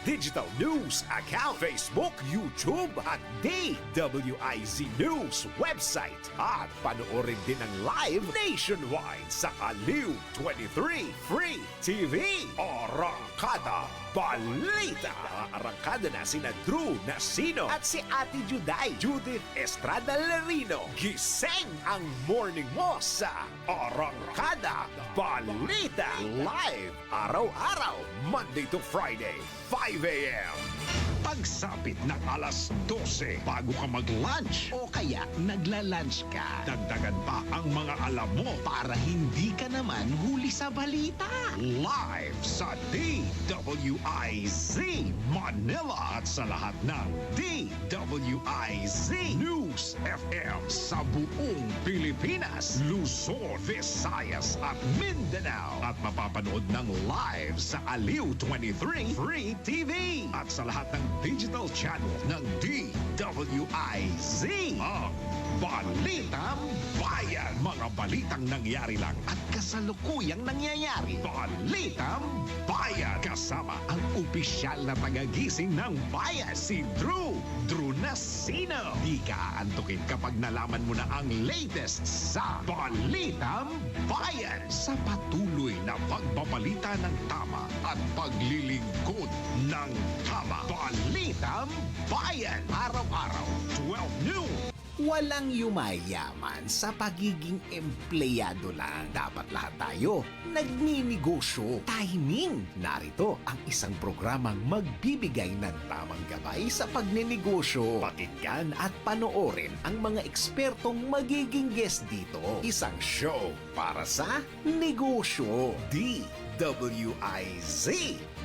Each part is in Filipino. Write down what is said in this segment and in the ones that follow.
digital news account, Facebook, YouTube at DWIZ News website. At panoorin din ang live nationwide sa Aliw 23 Free TV. Arangkada Balita. Arangkada na sina Drew Nasino at si Ate Juday, Judith Estrada Larino. Gising ang morning mo sa Arangkada Balita. Live araw-araw, Monday to Friday, 5 a.m. Pagsapit ng alas 12 bago ka mag-lunch o kaya nagla-lunch ka, dagdagan pa ang mga alam mo para hindi ka naman huli sa balita. Live sa DWIZ Manila at sa lahat ng DWIZ News FM sa buong Pilipinas, Luzon, Visayas at Mindanao. At mapapanood ng live sa Aliw 23 Free TV at sa lahat ng digital channel ng DWIZ. Ang Balitang Bayan. Mga balitang nangyari lang at kasalukuyang nangyayari. Balitang Bayan. Kasama ang opisyal na tagagising ng bayan, si Drew Nasino. Di ka aantukin kapag nalaman mo na ang latest sa Balitang Bayan. Sa patuloy na pagbabalita ng tama at paglilingkod ng tama. Balitang Bayan. Araw-araw, 12 noon. Walang yumayaman sa pagiging empleyado lang. Dapat lahat tayo nagninegosyo. Timing! Narito ang isang programang magbibigay ng tamang gabay sa pagnenegosyo. Pakinggan at panoorin ang mga ekspertong magiging guest dito. Isang show para sa negosyo. DWIZ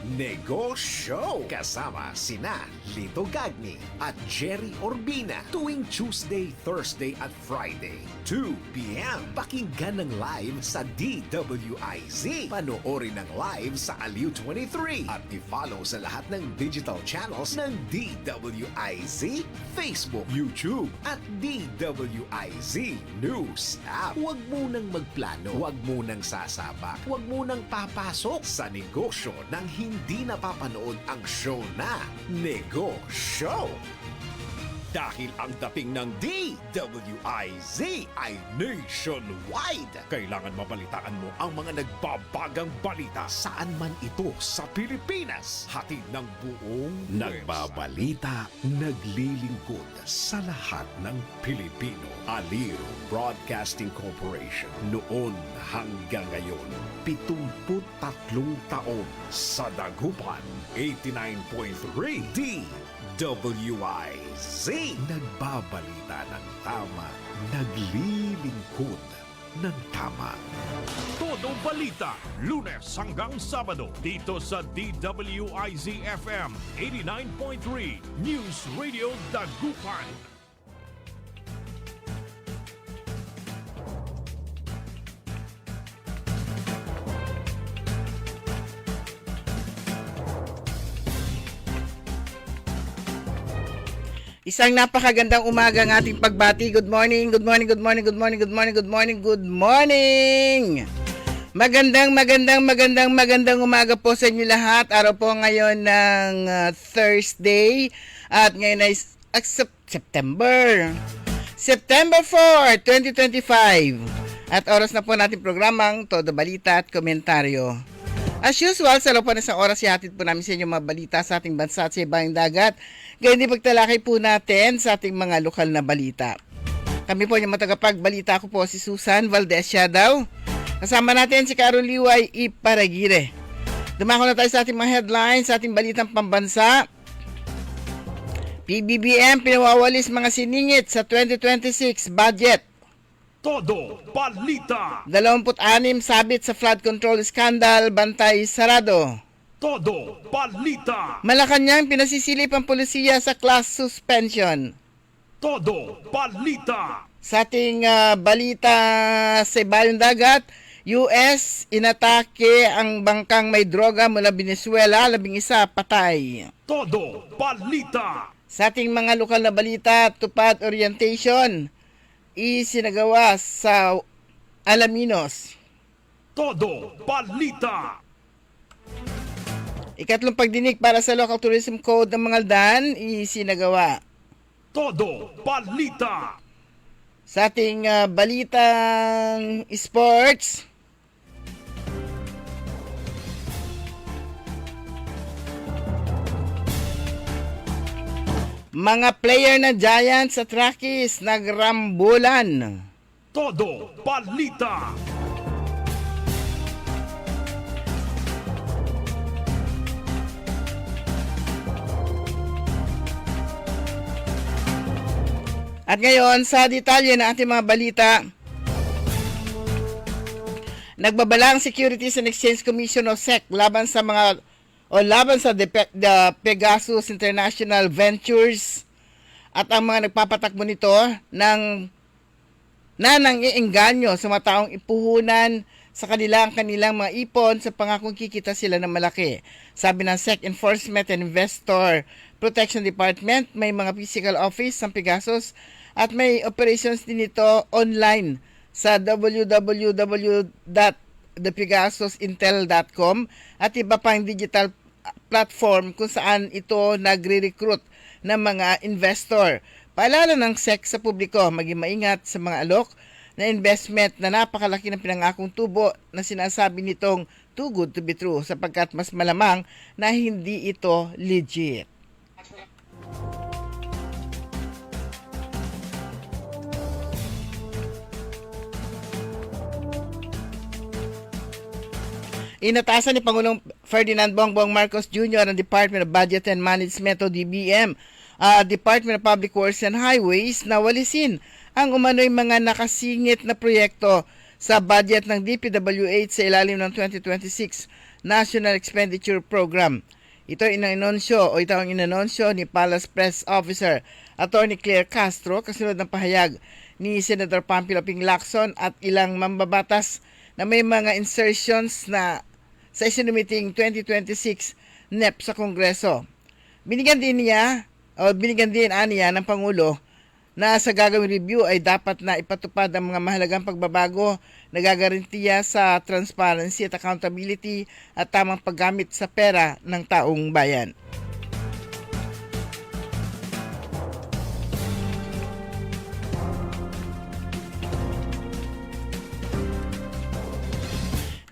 Negosyo. Kasama sina Lito Gagni at Jerry Orbina tuwing Tuesday, Thursday at Friday, 2 p.m. Pakinggan ng live sa DWIZ. Panoorin ng live sa Aliw 23 at i-follow sa lahat ng digital channels ng DWIZ, Facebook, YouTube at DWIZ News app. Huwag munang magplano, huwag munang sasabak, huwag munang papasok sa negosyo ng hindi napapanood ang show na Negosyo. Dahil ang dating ng DWIZ ay nationwide. Kailangan mabalitaan mo ang mga nagbabagang balita saan man ito sa Pilipinas. Hatid ng buong nagbabalita, naglilingkod sa lahat ng Pilipino. Aliw Broadcasting Corporation. Noon hanggang ngayon, 73 taon sa dagupan. 89.3 DWIZ. Nagbabalita ng tama, naglilingkod ng tama. Todo balita, Lunes hanggang Sabado dito sa DWIZ-FM 89.3 News Radio Dagupan. Isang napakagandang umaga ang ating pagbati. Good morning, good morning, good morning, good morning, good morning, good morning, good morning. Magandang umaga po sa inyo lahat. Araw po ngayon ng Thursday at ngayon ay September 4, 2025. At oras na po natin programang Todo Balita at Komentaryo. As usual, sa loob po ng isang oras, ihatid po namin sa inyo mga balita sa ating bansa at sa ibayang dagat. Ganyan din pagtalakay po natin sa ating mga lokal na balita. Kami po yung matagapagbalita. Ako po si Susan Valdez Yadaw. Kasama natin si Carol Liway Iparagire. Dumako na tayo sa ating mga headlines, sa ating balitang pambansa. PBBM pinawawalis mga siningit sa 2026 budget. Todo balita. 26 sabit sa flood control scandal, bantay sarado. Todo balita. Malacanang pinasisilip ang pulisiya sa class suspension. Todo balita. Sa ating balita sa ibayong dagat, US inatake ang bangkang may droga mula Venezuela, 11 patay. Todo balita. Sa ating mga lokal na balita, tupad orientation isinagawa sa Alaminos. Todo balita. Ikatlong pagdinig para sa Local Tourism Code ng Mangaldan, isinagawa. Todo Balita. Sa ating balitang sports, mga player na Giants at Rockies nagrambulan. Todo Balita. At ngayon, sa detalye ng ating mga balita, nagbabala ang Securities and Exchange Commission o SEC laban sa the Pegasus International Ventures at ang mga nagpapatakbo nito ng nangiengganyo sa mga taong ipuhunan sa kanilang mga ipon sa pangakong kikita sila ng malaki. Sabi ng SEC Enforcement and Investor Protection Department, may mga physical office sa Pegasus at may operations din ito online sa www.thepegasusintel.com at iba pang digital platform kung saan ito nagre-recruit ng mga investor. Paalala ng SEC sa publiko, maging maingat sa mga alok na investment na napakalaki ng pinangakong tubo na sinasabi nitong too good to be true sapagkat mas malamang na hindi ito legit. Inatasan ni Pangulong Ferdinand Bongbong Marcos Jr. ang Department of Budget and Management o DBM, Department of Public Works and Highways na walisin ang umano'y mga nakasingit na proyekto sa budget ng DPWH sa ilalim ng 2026 National Expenditure Program. Ito ang inanunsyo ni Palace Press Officer Attorney Claire Castro kasunod ng pahayag ni Senator Pampilo Ping Lacson at ilang mambabatas na may mga insertions na sa isinumiting 2026 NEP sa Kongreso. Binigyan din aniya ng Pangulo na sa gagawing review ay dapat na ipatupad ang mga mahalagang pagbabago na gagarantiya sa transparency at accountability at tamang paggamit sa pera ng taong bayan.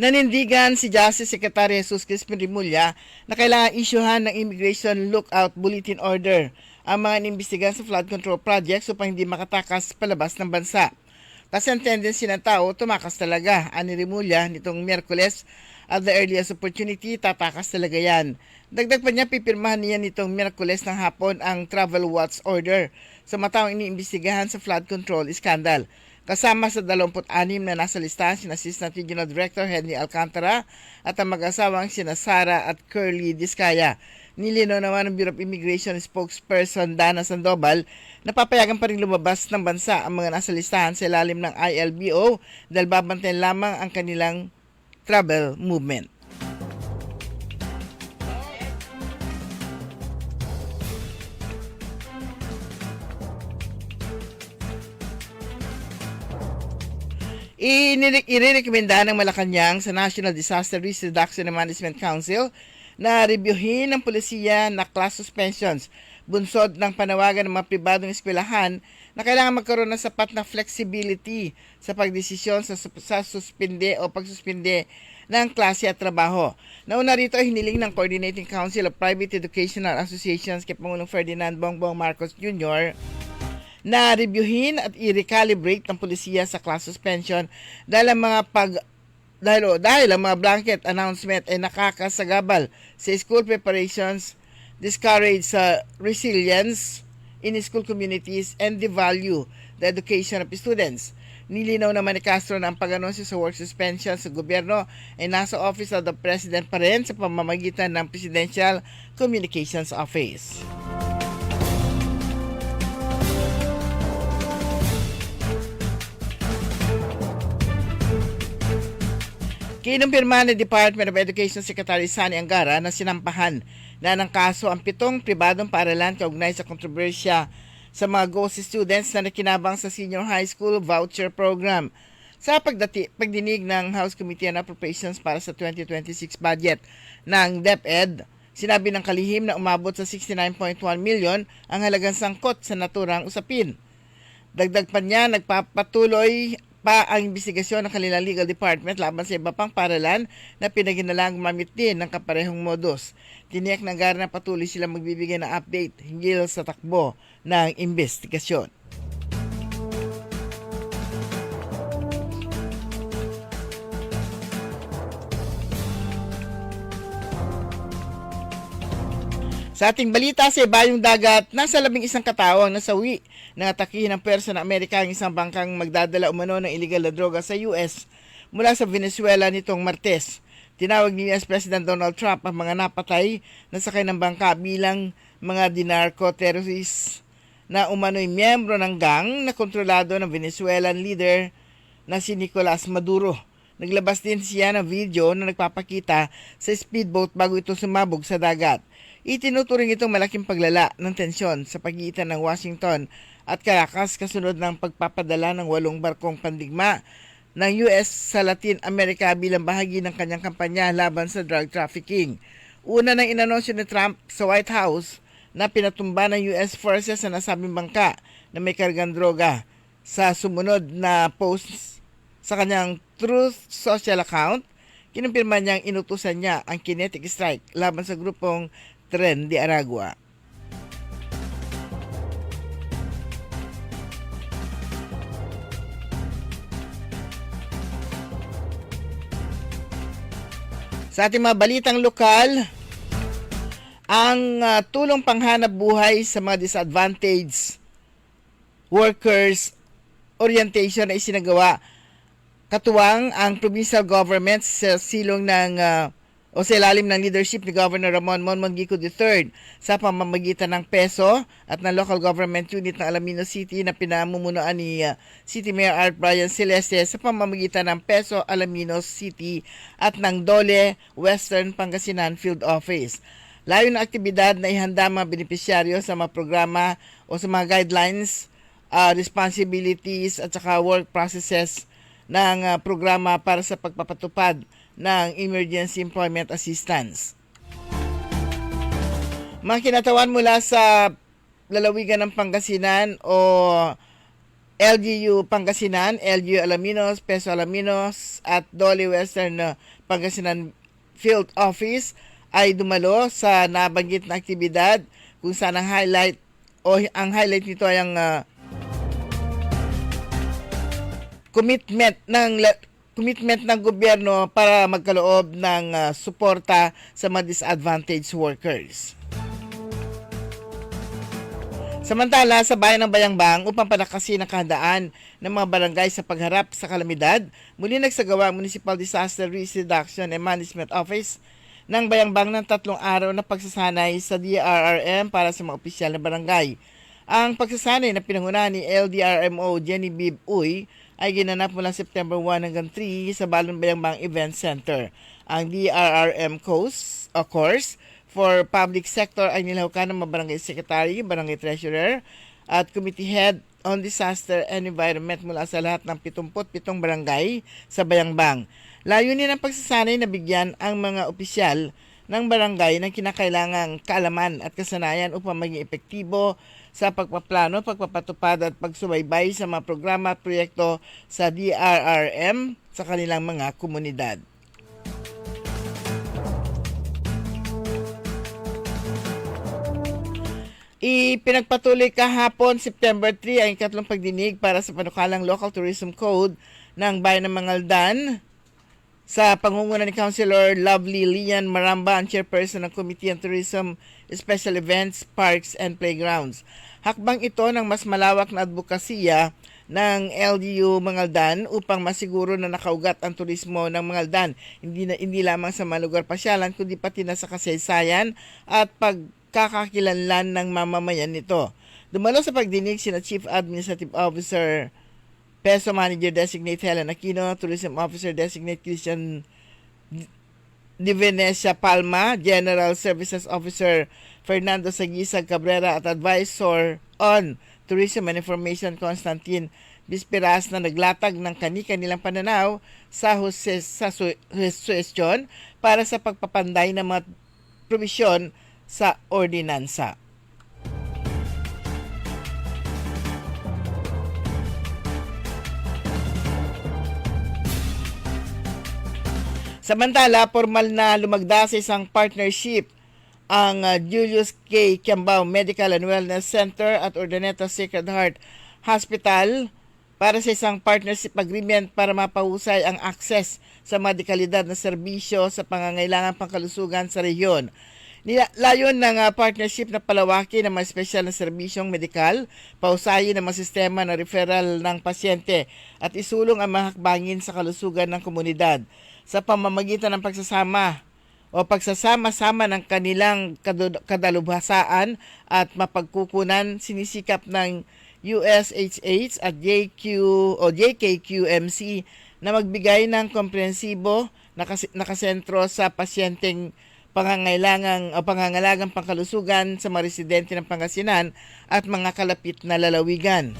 Nanindigan si Justice Secretary Jesus Crispin Remulla na kailangan isyuhan ng Immigration Lookout Bulletin Order ang mga inimbestigahan sa flood control projects upang hindi makatakas palabas ng bansa. Kasi ang tendency ng tao, tumakas talaga. Ani Remulla nitong Miyerkules, at the earliest opportunity, tatakas talaga yan. Dagdag pa niya, pipirmahan niya nitong Miyerkules ng hapon ang Travel Watch Order sa mga taong iniimbestigahan sa flood control scandal. Kasama sa 26 na nasa listahan sina Assistant Regional Director Henry Alcantara at ang mag-asawang sina Sara at Curly Discaya. Nilinaw naman ng Bureau of Immigration spokesperson Dana Sandoval na papayagan pa rin lumabas ng bansa ang mga nasa listahan sa ilalim ng ILBO dahil babantayan lamang ang kanilang travel movement. Inirekomenda ng Malacanang sa National Disaster Risk Reduction and Management Council na reviewin ng polisiya na class suspensions, bunsod ng panawagan ng mga pribadong eskwelahan na kailangan magkaroon ng sapat na flexibility sa pagdesisyon sa suspinde o pagsuspinde ng klase at trabaho. Nauna rito ay hiniling ng Coordinating Council of Private Educational Associations kay Pangulong Ferdinand Bongbong Marcos Jr. na reviewin at i-recalibrate ng polisiya sa class suspension dahil ang mga blanket announcement ay nakakasagabal sa school preparations, discourage sa resilience in school communities, and devalue the education of students. Nilinaw naman ni Castro na ang pag-anunsyo sa work suspension sa gobyerno ay nasa Office of the President pa rin sa pamamagitan ng Presidential Communications Office. Kinumpirma ni Department of Education Secretary Sani Angara na sinampahan na ng kaso ang 7 pribadong paaralan kaugnay sa kontrobersya sa mga ghost students na nakinabang sa senior high school voucher program. Sa pagdinig ng House Committee on Appropriations para sa 2026 budget ng DepEd, sinabi ng kalihim na umabot sa 69.1 million ang halagang sangkot sa naturang usapin. Dagdag pa niya, nagpapatuloy pa ang investigasyon ng kanilang legal department laban sa iba pang paralan na pinaginalang gumamit din ng kaparehong modus. Tiniyak ng GAR na patuloy silang magbibigay ng update hinggil sa takbo ng investigasyon. Sa ating balita sa ibayong dagat, nasa 11 katao ang nasawi ng atakihin ng pwersa ng Amerika ang isang bangkang magdadala umano ng illegal na droga sa US mula sa Venezuela nitong Martes. Tinawag ni US President Donald Trump ang mga napatay na sakay ng bangka bilang mga dinarco-terrorists na umano'y miyembro ng gang na kontrolado ng Venezuelan leader na si Nicolas Maduro. Naglabas din siya ng video na nagpapakita sa speedboat bago ito sumabog sa dagat. Itinuturing itong malaking paglala ng tensyon sa pagitan ng Washington at Caracas kasunod ng pagpapadala ng 8 barkong pandigma ng US sa Latin America bilang bahagi ng kanyang kampanya laban sa drug trafficking. Una nang inanunsyo ni Trump sa White House na pinatumba ng US forces sa nasabing bangka na may kargang droga. Sa sumunod na post sa kanyang Truth Social account, kinumpirma niyang inutusan niya ang kinetic strike laban sa grupong Tren de Aragua. Sa ating mga balitang lokal, ang tulong panghanap buhay sa mga disadvantaged workers orientation na isinagawa katuwang ang provincial government sa silong ng o sa ilalim ng leadership ni Governor Ramon Monmongico III sa pamamagitan ng PESO at ng local government unit ng Alamino City na pinamumunuan ni City Mayor Art Brian Celeste sa pamamagitan ng PESO Alaminos City at ng Dole Western Pangasinan Field Office. Layo ng aktibidad na ihanda mga benepisyaryo sa mga programa o sa mga guidelines, responsibilities at saka work processes ng programa para sa pagpapatupad ng Emergency Employment Assistance. Mga kinatawan mula sa lalawigan ng Pangasinan o LGU Pangasinan, LGU Alaminos, PESO Alaminos at Dole Western Pangasinan Field Office ay dumalo sa nabanggit na aktibidad kung saan ang highlight nito ay ang commitment ng gobyerno para magkaloob ng suporta sa mga disadvantaged workers. Samantala, sa bayan ng Bayambang, upang palakasin ang kahandaan ng mga barangay sa pagharap sa kalamidad, muli nagsagawa ang Municipal Disaster Risk Reduction and Management Office ng Bayambang ng 3 araw na pagsasanay sa DRRM para sa mga opisyal na barangay. Ang pagsasanay na pinangunahan ni LDRMO Jenny Bib Uy ay ginanap mula September 1 hanggang 3 sa Balon Bayambang Event Center. Ang DRRM course for public sector ay nilahukan ng mga barangay secretary, barangay treasurer at committee head on disaster and environment mula sa lahat ng 77 barangay sa Bayambang. Layunin ng pagsasanay na bigyan ang mga opisyal ng barangay ng kinakailangang kaalaman at kasanayan upang maging epektibo sa pagpaplano, pagpapatupad at pagsubaybay sa mga programa at proyekto sa DRRM sa kanilang mga komunidad. Ipinagpatuloy kahapon, September 3, ang ikatlong pagdinig para sa panukalang Local Tourism Code ng Bayan ng Mangaldan sa pangunguna ni Councilor Lovely Lian Maramba, ang chairperson ng Committee on Tourism, Special Events, Parks and Playgrounds. Hakbang ito ng mas malawak na advokasya ng LGU Mangaldan upang masiguro na nakaugat ang turismo ng Mangaldan, hindi lamang sa mga lugar pasyalan kundi pati na sa kasaysayan at pagkakakilanlan ng mamamayan nito. Dumalo sa pagdinig sina Chief Administrative Officer PESO Manager Designate Helen Aquino, Tourism Officer Designate Christian Di Venecia Palma, General Services Officer Fernando Sagisag Cabrera at Advisor on Tourism and Information Constantine Bisperas na naglatag ng kani-kanilang pananaw sa suwestyon para sa pagpapanday ng mga probisyon sa ordinansa. Samantala, formal na lumagda sa isang partnership ang Julius K. Kiambao Medical and Wellness Center at Urdaneta Sacred Heart Hospital para sa isang partnership agreement para mapahusay ang access sa mga dekalidad na serbisyo sa pangangailangan pangkalusugan sa rehiyon. Layon ng partnership na palawaki ng mga espesyal na serbisyong medikal, pahusayin ang mga sistema ng referral ng pasyente at isulong ang mga hakbangin sa kalusugan ng komunidad sa pamamagitan ng pagsasama-sama ng kanilang kadalubhasaan at mapagkukunan. Sinisikap ng USHH at JKQMC na magbigay ng komprehensibo nakasentro sa pasyenteng pangangalagang pangkalusugan sa mga residente ng Pangasinan at mga kalapit na lalawigan.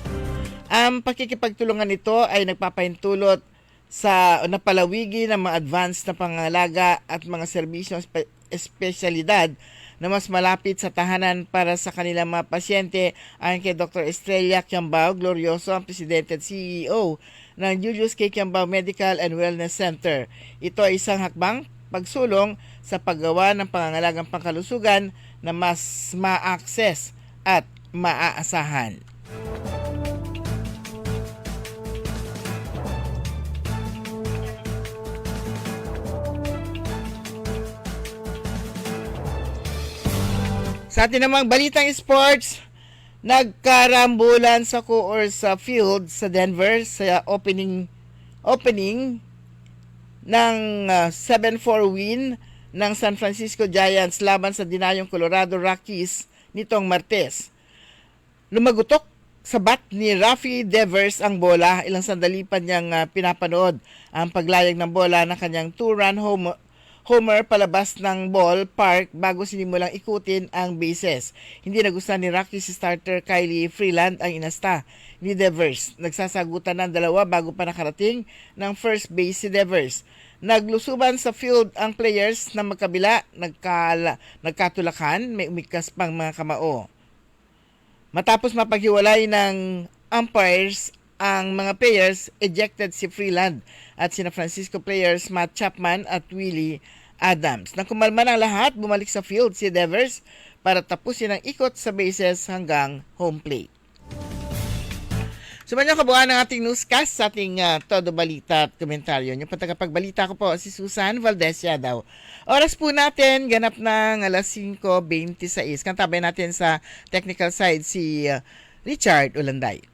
Ang pakikipagtulungan nito ay nagpapahintulot sa napalawigi ng mga advanced na pangangalaga at mga serbisyong espesyalidad na mas malapit sa tahanan para sa kanilang mga pasyente. Ayon kay Dr. Estrella Kiambao Glorioso, ang presidente at CEO ng Julius K. Kiambao Medical and Wellness Center. Ito ay isang hakbang pagsulong sa paggawa ng pangangalagang pangkalusugan na mas ma-access at maaasahan. Sa atin namang balitang sports, nagkarambulan sa Coors Field sa Denver sa opening ng 7-4 win ng San Francisco Giants laban sa dinayong Colorado Rockies nitong Martes. Lumagutok sa bat ni Rafi Devers ang bola, ilang sandali pa niyang pinapanood ang paglayag ng bola ng kanyang 2-run homer palabas ng ballpark bago sinimulang ikutin ang bases. Hindi nagustuhan ni Rockies starter Kylie Freeland ang inasta ni Devers. Nagsasagutan ng dalawa bago pa nakarating ng first base si Devers. Naglusuban sa field ang players na magkabila, nagkatulakan, may umikas pang mga kamao. Matapos mapaghiwalay ng umpires ang mga players, ejected si Freeland at sina Francisco players Matt Chapman at Willie Adams. Nang kumalma ng lahat, bumalik sa field si Devers para tapusin ang ikot sa bases hanggang home plate. Sumanyo kabuuan ng ating newscast sa ating Todo Balita at komentaryo. Yung patagapagbalita ko po si Susan Valdez Yadaw. Oras po natin, ganap ng alas 5:26. Kantabay natin sa technical side si Richard Ulanday.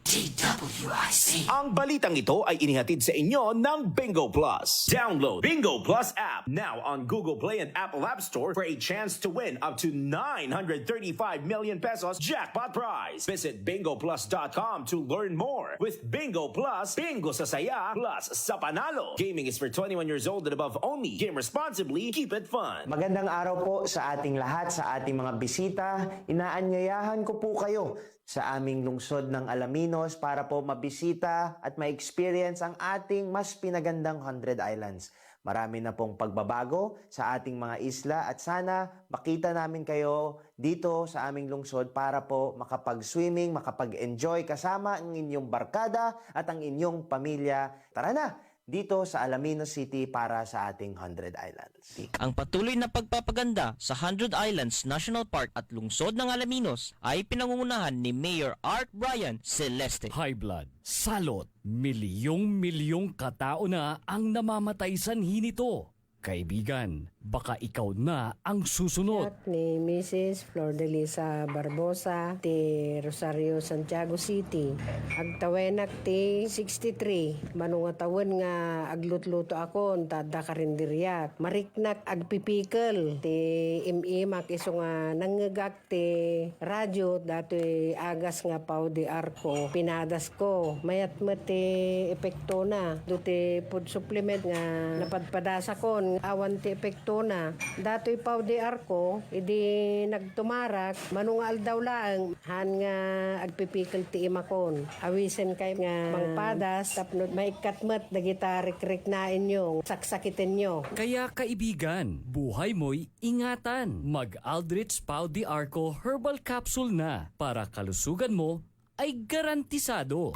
DWIC. Ang balitang ito ay inihatid sa inyo ng Bingo Plus. Download Bingo Plus app now on Google Play and Apple App Store for a chance to win up to 935 million pesos jackpot prize. Visit bingoplus.com to learn more. With Bingo Plus, bingo sa saya plus sa panalo. Gaming is for 21 years old and above only. Game responsibly. Keep it fun. Magandang araw po sa ating lahat, sa ating mga bisita. Inaanyayahan ko po kayo sa aming lungsod ng Alaminos para po mabisita at ma-experience ang ating mas pinagandang 100 Islands. Marami na pong pagbabago sa ating mga isla at sana makita namin kayo dito sa aming lungsod para po makapag-swimming, makapag-enjoy kasama ang inyong barkada at ang inyong pamilya. Tara na! Dito sa Alaminos City para sa ating 100 Islands. Ang patuloy na pagpapaganda sa 100 Islands National Park at lungsod ng Alaminos ay pinangungunahan ni Mayor Art Brian Celeste. High blood, salot, milyong-milyong katao na ang namamatay sanhi nito. Kaibigan, baka ikaw na ang susunod. Ni Mrs. Flor de Lisa Barbosa, ti Rosario, Santiago City. Agtawenak ti 63. Manungatawan nga aglutluto ako, tada karinderyak. Mariknak agpipikal. Ti imimak iso nga nangagak ti radyo, dato'y agas nga pao di arko. Pinadas ko. Mayat mo ti epekto na. Do ti food supplement nga napadpadasa ko. Awan ti epekto na. Dato'y pau di arko, idi nagtumarak, manungal daw lang, han nga agpipikil ti imakon. Awisen kay nga mangpadas, tapno maikatmat, dagita rik-rik na inyong, saksakitin nyo. Kaya kaibigan, buhay mo'y ingatan. Mag-Aldrich Pau de Arco Herbal Capsule na para kalusugan mo ay garantisado.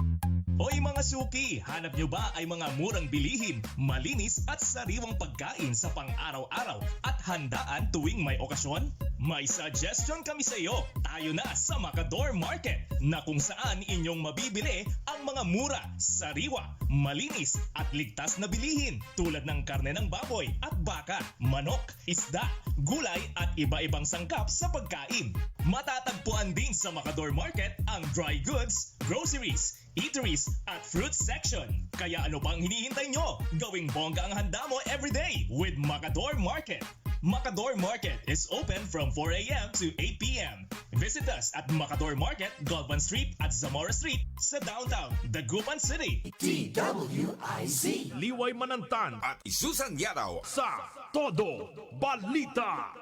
Hoy mga suki, hanap nyo ba ay mga murang bilihin, malinis at sariwang pagkain sa pang-araw-araw at handaan tuwing may okasyon? May suggestion kami sa iyo. Tayo na sa Macador Market na kung saan inyong mabibili ang mga mura, sariwa, malinis at ligtas na bilihin tulad ng karne ng baboy at baka, manok, isda, gulay at iba-ibang sangkap sa pagkain. Matatagpuan din sa Macador Market ang dry goods, groceries, eateries at fruit section. Kaya ano pang hinihintay nyo? Gawing bongga ang handa mo everyday with Macador Market. Macador Market is open from 4 a.m. to 8 p.m. Visit us at Macador Market, Galvan Street at Zamora Street sa downtown, Dagupan City. DWIZ. Liway Manantan At Isusan Yaraw. sa Todo Balita.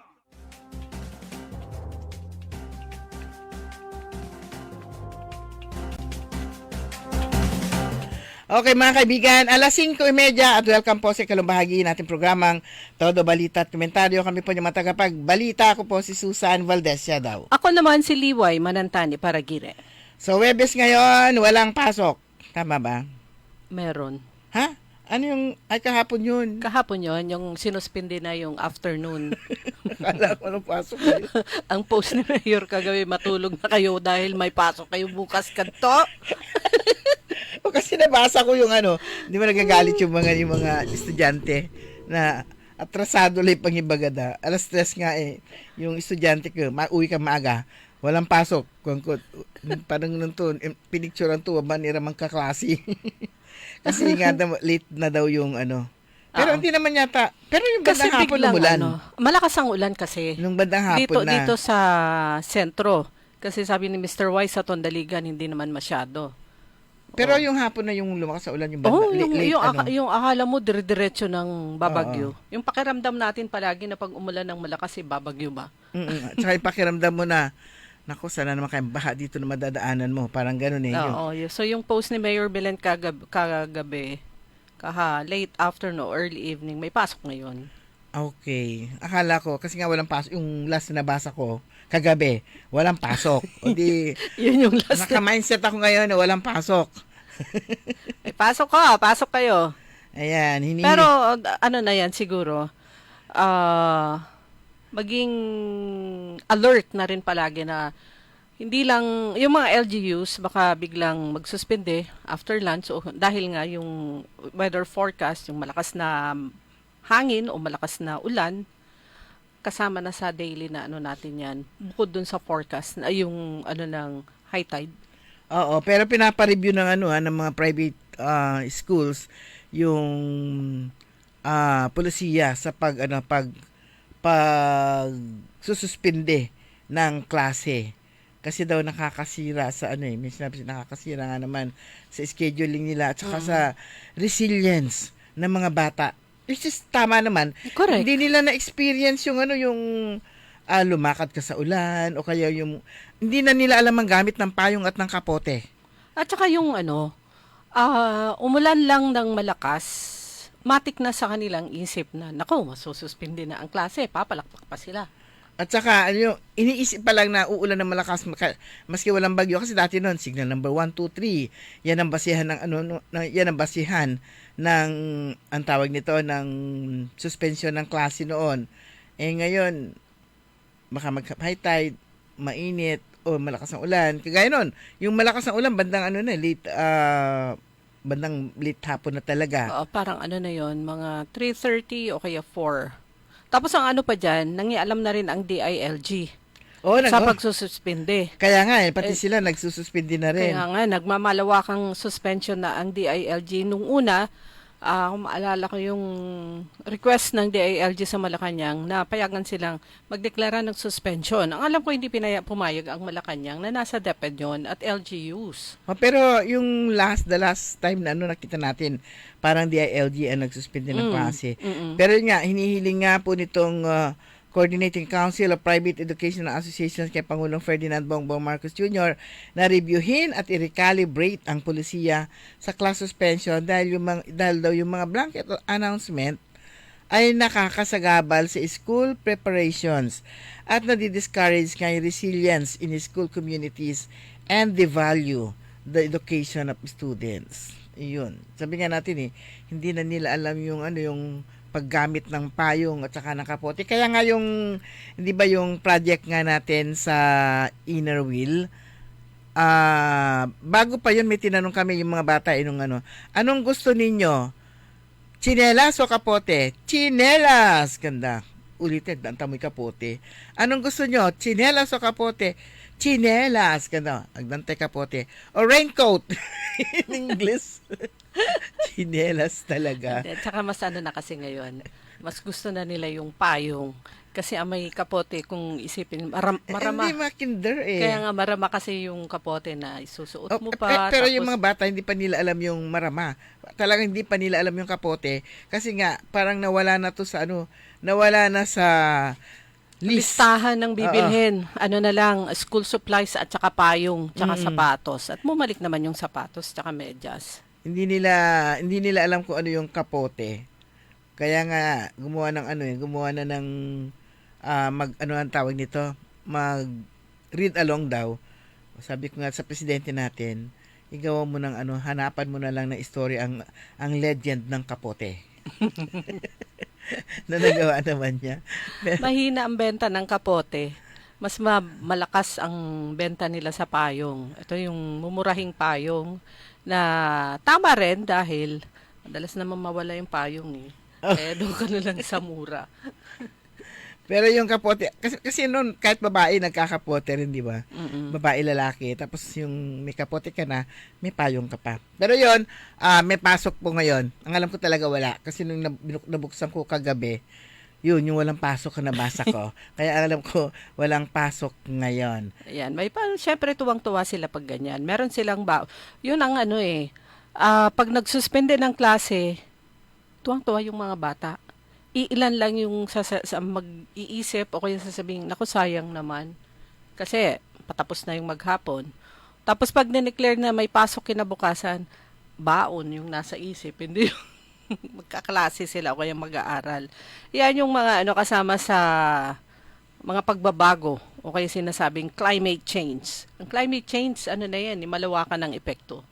Okay mga kaibigan, alas 5:30 at welcome po sa ikalong nating programang Todo Balita at Komentaryo. Kami po yung matagapagbalita. Ako po si Susan Valdez daw. Ako naman si Liway Manantani Paragire. So Webes ngayon, walang pasok. Tama ba? Meron. Ha? Ano yung, ay kahapon yun? Kahapon yon yung sinuspindi na yung afternoon. Akala ko walang pasok. Ang post ni Mayor kagabi, matulog na kayo dahil may pasok kayo bukas kanto. O kasi nabasa ko yung ano, di ba nagagalit yung mga estudyante na atrasado lang pang ibagada. Alas 3 nga yung estudyante ko, uwi ka maaga, walang pasok. Parang nun to, pinicturean to, manira mang kaklase. Kasi nga late na daw yung ano. Pero hindi naman yata, pero yung bandang hapon umulan. Malakas ang ulan kasi. Nung bandang hapon Dito sa sentro. Kasi sabi ni Mr. Wise sa Tondaligan, hindi naman masyado. Pero yung hapon na yung lumakas sa ulan, yung yung akala mo dire-diretso ng babagyo. Yung pakiramdam natin palagi na pag umulan ng malakas, babagyo ba? Tsaka yung pakiramdam mo na, naku, sana naman kayong baha dito na madadaanan mo. Parang ganun So yung post ni Mayor Belen kagabi, late afternoon, early evening, may pasok ngayon. Okay. Akala ko, kasi nga walang pasok, yung last na nabasa ko, kagabi, walang pasok. O di, yun yung last. Naka-mindset ako ngayon na walang pasok. Ay, pasok kayo. Ayan. Pero ano na yan siguro, maging alert na rin palagi na hindi lang, yung mga LGUs baka biglang magsuspende after lunch dahil nga yung weather forecast, yung malakas na hangin o malakas na ulan, kasama na sa daily na ano natin yan, bukod dun sa forecast na yung ano ng high tide. Oo, pero pinapa-review ng ng mga private schools yung polisiya sa pag sususpinde ng klase. Kasi daw nakakasira sa may sinabi nakakasira nga naman sa scheduling nila at saka sa resilience ng mga bata. Which is tama naman. Correct. Hindi nila na-experience yung yung lumakad ka sa ulan o kaya yung hindi na nila alam ang gamit ng payong at ng kapote. At saka yung umulan lang ng malakas, matik na sa kanilang isip na, nako, masususpindi na ang klase, papalakpak pa sila. At saka, iniisip pa lang na uulan ng malakas maski walang bagyo. Kasi dati noon, signal number 1, 2, 3, yan ang basihan ng yan ang basihan ng, ang tawag nito, ng suspension ng klase noon. Ngayon, baka mag-high tide, mainit, o malakas ang ulan. Kagaya noon, yung malakas ang ulan, bandang late hapon na talaga. Parang na yon mga 3:30 o kaya 4. Tapos ang pa dyan, nangialam na rin ang DILG sa pagsususpinde. Kaya nga, pati sila nagsususpinde na rin. Kaya nga, nagmamalawakang suspension na ang DILG. Nung una, Kung maalala ko yung request ng DILG sa Malacanang na payagan silang magdeklara ng suspension. Ang alam ko hindi pumayag ang Malacanang na nasa DepEd yun at LGUs. Pero yung the last time na nakita natin, parang DILG ang nagsuspend ng klase. Pero yun nga, hinihiling nga po nitong Coordinating Council of Private Educational Associations kay Pangulong Ferdinand Bongbong Marcos Jr. na reviewin at i-recalibrate ang polisiya sa class suspension dahil daw yung mga blanket announcement ay nakakasagabal sa school preparations at nadi-discourage nga yung resilience in school communities and devalue the education of students. Iyon. Sabi nga natin hindi na nila alam yung yung paggamit ng payong at saka ng kapote. Kaya nga hindi ba yung project nga natin sa Inner Wheel, bago pa yun may tinanong kami yung mga bata anong gusto ninyo? Tsinelas o kapote? Tsinelas! Ganda. Ulitin, dantamoy kapote. Anong gusto nyo? Tsinelas o kapote? Tsinelas! Ganda. Agdante kapote. O raincoat! In English. Tsinelas talaga. At saka mas na kasi ngayon, mas gusto na nila yung payong. Kasi ang may kapote, kung isipin, marama. Hindi makinder Kaya nga marama kasi yung kapote na isusuot mo pa. Pero yung mga bata, hindi pa nila alam yung marama. Talagang hindi pa nila alam yung kapote. Kasi nga, parang nawala na to sa nawala na sa listahan ng bibilhin. Na lang, school supplies at saka payong, tsaka sapatos. At bumalik naman yung sapatos, tsaka medyas. Hindi nila alam kung ano yung kapote. Kaya nga gumawa na ng ang tawag nito, mag read along daw. Sabi ko nga sa presidente natin, igawa mo ng hanapan mo na lang na story ang legend ng kapote. Na nagawa naman niya. Mahina ang benta ng kapote. Mas malakas ang benta nila sa payong. Ito yung mumurahing payong na tama rin dahil madalas naman mawala yung payong Kaya doon ka na lang sa mura. Pero yung kapote, kasi noon kahit babae nagkakapote rin, di ba? Babae, lalaki. Tapos yung may kapote ka na, may payong ka pa. Pero yon, may pasok po ngayon. Ang alam ko talaga wala. Kasi nung nabuksan ko kagabi, yung walang pasok na nabasa ko. Kaya alam ko, walang pasok ngayon. Ayan, syempre tuwang-tuwa sila pag ganyan. Meron silang yun ang pag nagsuspende ng klase, tuwang-tuwa yung mga bata. Iilan lang yung mag-iisip o kaya sasabihin, naku, sayang naman. Kasi patapos na yung maghapon. Tapos pag dineclare na may pasok kinabukasan, baon yung nasa isip, hindi yung magkaklase sila o kaya mag-aaral. Yan yung mga kasama sa mga pagbabago o kaya sinasabing climate change. Ang climate change, na yan, malawakan ng epekto.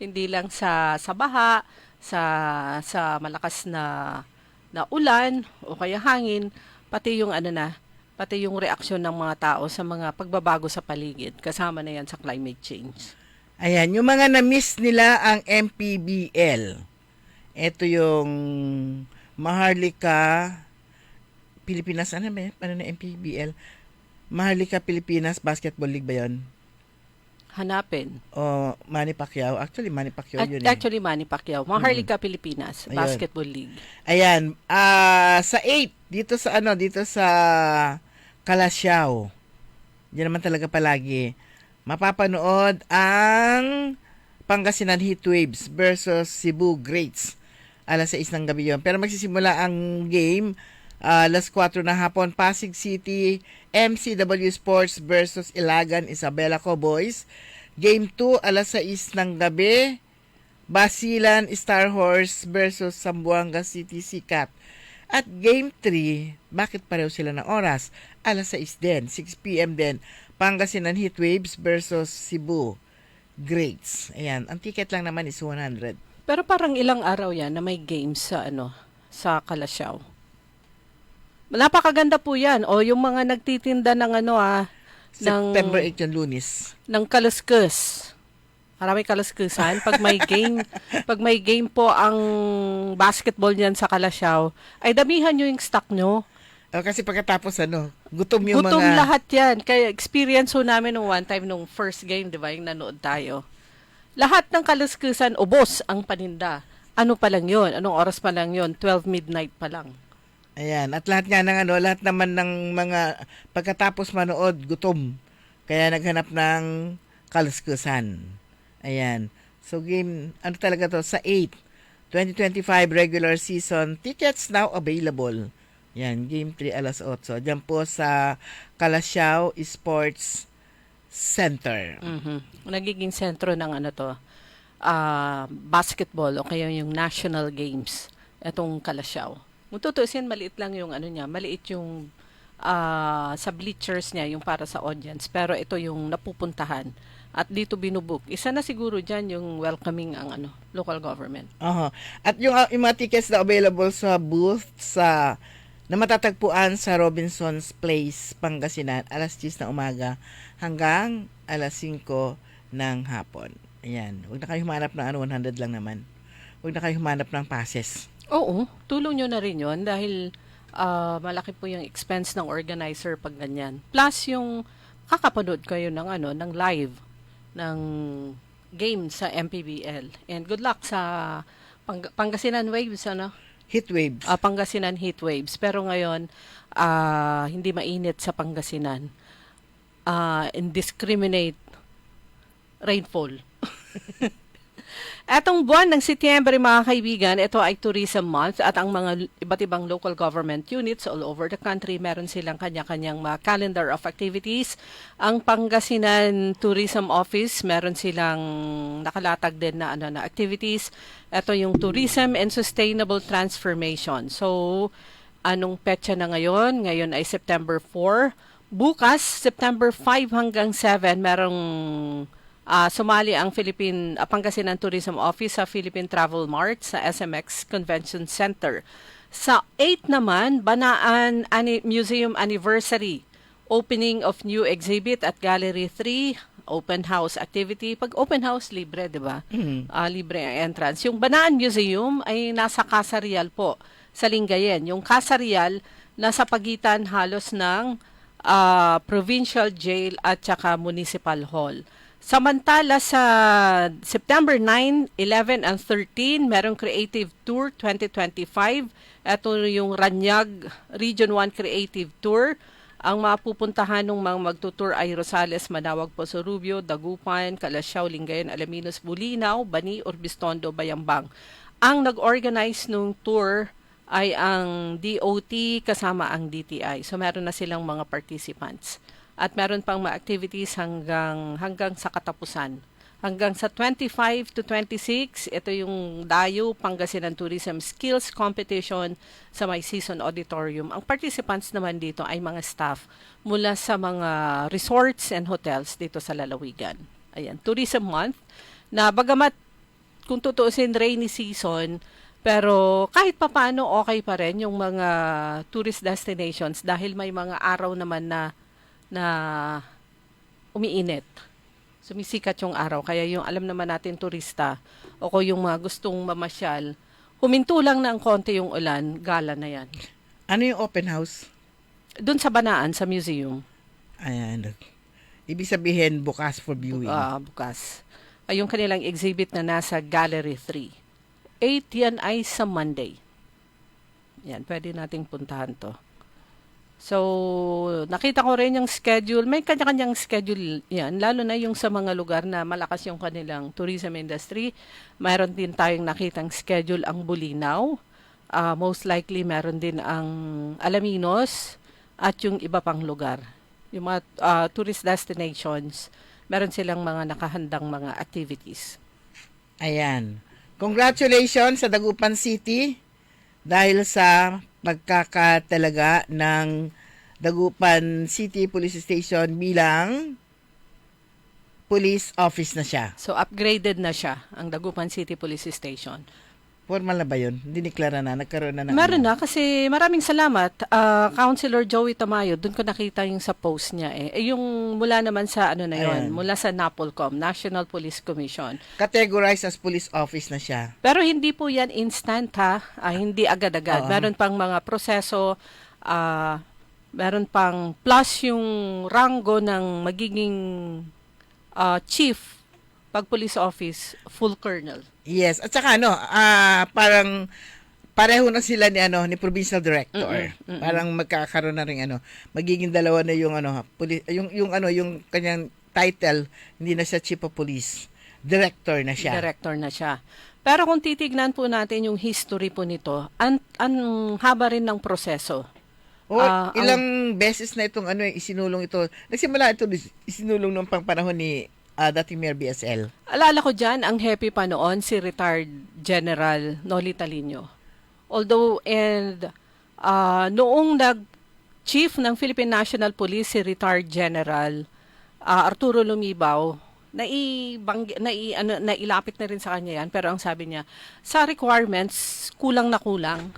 Hindi lang sa baha, sa malakas na ulan o kaya hangin, pati yung pati yung reaksyon ng mga tao sa mga pagbabago sa paligid. Kasama na yan sa climate change. Ayan, yung mga na-miss nila ang MPBL. Ito yung Maharlika Pilipinas, ano na MPBL? Maharlika Pilipinas Basketball League ba yun? Hanapin. O Manny Pacquiao. Actually, Manny Pacquiao yun. Actually, Manny Pacquiao. Maharlika Pilipinas Basketball League. Ayan. Sa 8, dito sa Calasiao. Diyan naman talaga palagi. Mapapanood ang Pangasinan Heatwaves versus Cebu Greats. Alas 6 ng gabi yun. Pero magsisimula ang game alas 4 na hapon. Pasig City MCW Sports versus Ilagan Isabela Cowboys. Game 2 alas 6 ng gabi. Basilan Star Horse versus Zamboanga City Sikat. At Game 3, bakit pareho sila ng oras? Alas 6 din, 6 p.m. din. Pangasinan Heatwaves versus Cebu Greats. Ayan, ang ticket lang naman is 100. Pero parang ilang araw yan na may games sa Calasiao. Napakaganda po yan. O yung mga nagtitinda ng September 8 yung Lunes. Ng kaluskus. Marami kaluskusan. Pag may game po ang basketball niyan sa Calasiao, ay damihan nyo yung stock nyo. Kasi pagkatapos gutom yung gutom lahat yan. Kaya experience ho namin nung one time nung first game, di ba, yung nanood tayo. Lahat ng kaluskusan, ubos ang paninda. ano pa lang yun? Anong oras pa lang yun? 12 midnight pa lang. Ayan, at lahat nga ng lahat naman ng mga pagkatapos manood, gutom. Kaya naghanap ng kaluskusan. Ayan. So game, ano talaga to? Sa 8, 2025 regular season, tickets now available. Yan, game 3 alas 8. Diyan po sa Calasiao Sports Center. Nagiging sentro ng ano to, basketball o kaya yung national games. Itong Calasiao. Kung tutusin, maliit lang yung ano niya, maliit yung sa bleachers niya, yung para sa audience. Pero ito yung napupuntahan. At dito binubook. Isa na siguro dyan yung welcoming ang local government. At yung mga tickets na available sa booth na matatagpuan sa Robinson's Place, Pangasinan, alas 10 ng umaga hanggang alas 5 ng hapon. Ayan. Huwag na kayo humanap ng 100 lang naman. Huwag na kayo humanap ng passes. Oo, tulong nyo na rin yun dahil malaki po yung expense ng organizer pag ganyan. Plus yung kakapanood kayo ng live ng game sa MPBL. And good luck sa Pangasinan Waves, Heat waves. Pangasinan heat waves. Pero ngayon, hindi mainit sa Pangasinan. Indiscriminate rainfall. Etong buwan ng Setyembre, mga kaibigan, ito ay Tourism Month at ang mga iba't ibang local government units all over the country, meron silang kanya-kanyang mga calendar of activities. Ang Pangasinan Tourism Office, meron silang nakalatag din na activities. Ito yung Tourism and Sustainable Transformation. So, anong petsa na ngayon? Ngayon ay September 4. Bukas, September 5 hanggang 7, merong sumali ang Pangasinan Tourism Office sa Philippine Travel Mart sa SMX Convention Center. Sa 8 naman, Banaan Museum Anniversary, opening of new exhibit at Gallery 3, open house activity. Pag open house, libre, di ba? Libre ang entrance. Yung Banaan Museum ay nasa Casa Real po, sa Lingayen. Yung Casa Real, nasa pagitan halos ng Provincial Jail at saka Municipal Hall. Samantala sa September 9, 11, and 13, merong Creative Tour 2025. Ito yung Ranyag Region 1 Creative Tour. Ang mapupuntahan ng mga magtutour ay Rosales, Manawag, Poso Rubio, Dagupan, Calasiao, Lingayen, Alaminos, Bulinaw, Bani, Urbistondo, Bayambang. Ang nag-organize ng tour ay ang DOT kasama ang DTI. So meron na silang mga participants. At meron pang mga activities hanggang sa katapusan. Hanggang sa 25 to 26, ito yung Dayo Pangasinan Tourism Skills Competition sa May Season Auditorium. Ang participants naman dito ay mga staff mula sa mga resorts and hotels dito sa Lalawigan. Ayan, Tourism Month, na bagamat kung tutuusin rainy season, pero kahit papaano okay pa rin yung mga tourist destinations dahil may mga araw naman na umiinit. Sumisikat yung araw. Kaya yung alam naman natin turista o yung mga gustong mamasyal, huminto lang ng konti yung ulan, gala na yan. Ano yung open house? Doon sa Banaan, sa museum. Ayan. Ibig sabihin, bukas for viewing. Bukas. Ay, yung kanilang exhibit na nasa Gallery 3. 8 yan ay sa Monday. Yan, pwede nating puntahan to. So, nakita ko rin yung schedule. May kanya-kanyang schedule yan, lalo na yung sa mga lugar na malakas yung kanilang tourism industry. Mayroon din tayong nakitang schedule ang Bulinaw. Most likely, meron din ang Alaminos at yung iba pang lugar. Yung mga tourist destinations, meron silang mga nakahandang mga activities. Ayan. Congratulations sa Dagupan City dahil sa pagkakatalaga ng Dagupan City Police Station bilang police office na siya. So, upgraded na siya, ang Dagupan City Police Station. Formal na ba yun? Diniklara na? Nagkaroon na? Meron na kasi maraming salamat. Councilor Joey Tamayo, doon ko nakita yung sa post niya yung mula naman sa Ayan. mula sa NAPOLCOM, National Police Commission. Categorized as police office na siya. Pero hindi po yan instant hindi agad-agad. Meron pang mga proseso, meron pang plus yung rango ng magiging chief Pag police office, full colonel. Yes, at saka parang pareho na sila ni provincial director. Parang magkakaroon na ring magiging dalawa na yung yung kanyang title, hindi na siya chief of police, director na siya. Director na siya. Pero kung titignan po natin yung history po nito, ang haba rin ng proseso. Ilang beses na itong isinulong ito. Nagsimula ito isinulong nung panahon ni dating Mayor BSL. Alala ko dyan, ang happy pa noon si retired General Noli Talino. Although, noong nag-chief ng Philippine National Police, si retired General Arturo Lumibaw, nailapit na rin sa kanya yan. Pero ang sabi niya, sa requirements, kulang na kulang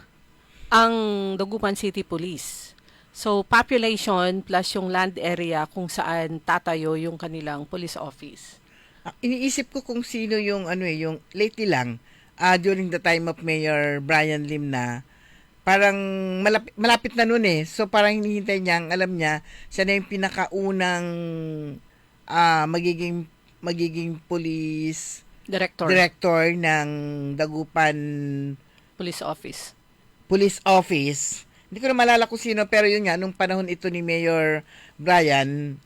ang Dagupan City Police. So, population plus yung land area kung saan tatayo yung kanilang police office. Iniisip ko kung sino yung yung lately lang, during the time of Mayor Brian Lim na parang malapit na noon eh. So parang hinihintay niya, alam niya, siya na yung pinakaunang magiging police director ng Dagupan Police Office. Hindi ko na malala kung sino, pero yun nga, nung panahon ito ni Mayor Brian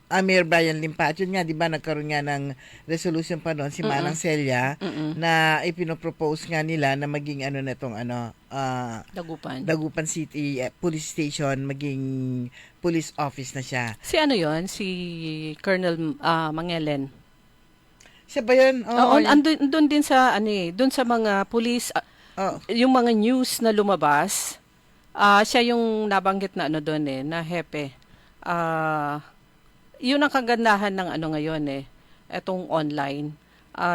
Limpa, at yun nga, di ba, nagkaroon nga ng resolution pa noon, si Manang Celia, na ipinopropose nga nila na maging Dagupan City Police Station, maging police office na siya. Si Si Colonel Mangelen. Siya ba yun? Andun din sa, dun sa mga police, yung mga news na lumabas, siya yung nabanggit na doon na hepe. Yun ang kagandahan ng ngayon etong online.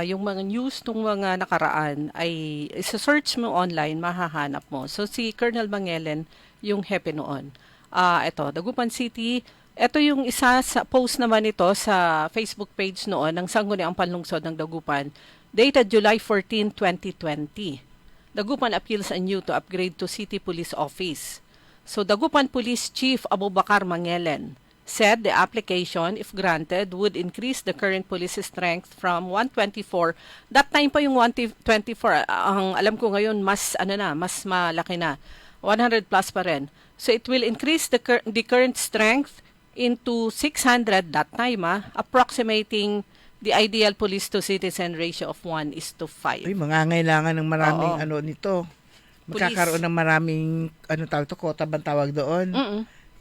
Yung mga news ng mga nakaraan ay isa-search mo online, mahahanap mo. So si Colonel Mangelen yung hepe noon. Ito, Dagupan City. Ito yung isa sa post naman ito sa Facebook page noon ng Sangguniang Panlungsod ng Dagupan, dated July 14, 2020. Dagupan appeals anew to upgrade to City Police Office. So Dagupan Police Chief Abubakar Mangelen said the application, if granted, would increase the current police strength from 124. That time pa yung 124. Ang alam ko ngayon, mas malaki na. 100 plus pa rin. So it will increase the current strength into 600 that time, approximating the ideal police to citizen ratio of 1:5. Ay, mangangailangan ng maraming nito. Magkakaroon ng maraming quota bang tawag doon?